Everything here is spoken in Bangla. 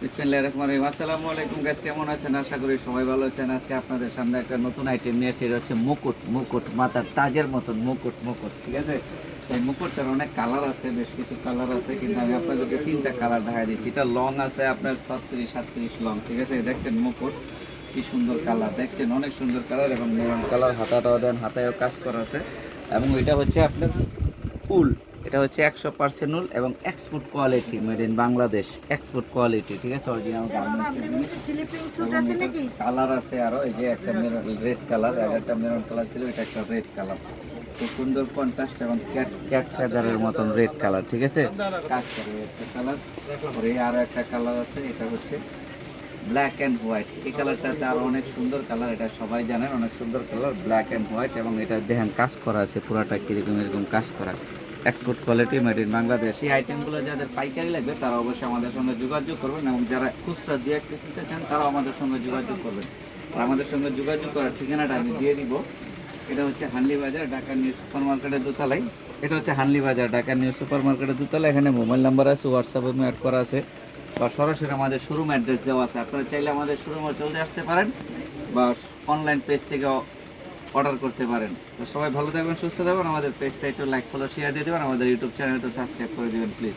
বিসমিল্লাহির রহমানির রহিম। আসসালামু আলাইকুম গাইস, কেমন আছেন? আশা করি সবাই ভালো আছেন। আজকে আপনাদের সামনে একটা নতুন আইটেম নিয়ে এসেছি। এটা হচ্ছে মুকুট। মুকুট মাথার তাজের মতন মুকুট। মুকুট ঠিক আছে। এই মুকুটটার অনেক কালার আছে, বেশ কিছু কালার আছে, কিন্তু আমি আপনাদেরকে তিনটা কালার দেখাই দিচ্ছি। এটা লং আছে আপনার 36-38 লং, ঠিক আছে। দেখছেন মুকুট কি সুন্দর কালার, দেখছেন অনেক সুন্দর কালার এবং মেরুন কালার। হাতাটাও দেন, হাতায়ও কাজ করা আছে। এবং এটা হচ্ছে আপনার উল, এটা হচ্ছে 100% উল এবং export quality, made in Bangladesh, export quality, ঠিক আছে। অরিজিনাল কালার আছে আরো, এই যে একটা মেরুন রেড কালার, আর একটা মেরুন কালার ছিল, এটা একটা রেড কালার, খুব সুন্দর কন্ট্রাস্ট এবং ক্যাট ক্যাট ফেদারের মতন রেড কালার, ঠিক আছে। কাজ করে একটা কালার। আর এই আরো একটা কালার আছে, এটা হচ্ছে ব্ল্যাক অ্যান্ড হোয়াইট। এই কালারটাতে আরো অনেক সুন্দর কালার, এটা সবাই জানেন, অনেক সুন্দর কালার, ব্ল্যাক অ্যান্ড হোয়াইট। এবং এটা দেখেন কাজ করা আছে পুরাটা কিরকম, এরকম কাজ করা, export quality, made in Bangladesh. এই আইটেমগুলো যাদের পাইকারি লাগবে তারা অবশ্যই আমাদের সঙ্গে যোগাযোগ করবেন, এবং যারা খুচরা দিয়ে কিনতে চান তারাও আমাদের সঙ্গে যোগাযোগ করবেন। আর আমাদের সঙ্গে যোগাযোগ করার ঠিকানাটা আমি দিয়ে দিব। এটা হচ্ছে হানলি বাজার, ঢাকা নিউ সুপার মার্কেটের দোতলায়। এটা হচ্ছে হানলি বাজার, ঢাকা নিউ সুপার মার্কেটের দোতলায়। এখানে মোবাইল নাম্বার আছে, হোয়াটসঅ্যাপে অ্যাড করা আছে, বা সরাসরি আমাদের শোরুম অ্যাড্রেস দেওয়া আছে। আপনারা চাইলে আমাদের শোরুমে চলে আসতে পারেন, বা অনলাইন পেজ থেকে অর্ডার করতে পারেন। তো সবাই ভালো থাকবেন, সুস্থ থাকবেন। আমাদের পেজটা একটু লাইক, ফলো, শেয়ার দিয়ে দেবেন। আমাদের ইউটিউব চ্যানেলটা সাবস্ক্রাইব করে দেবেন প্লিজ।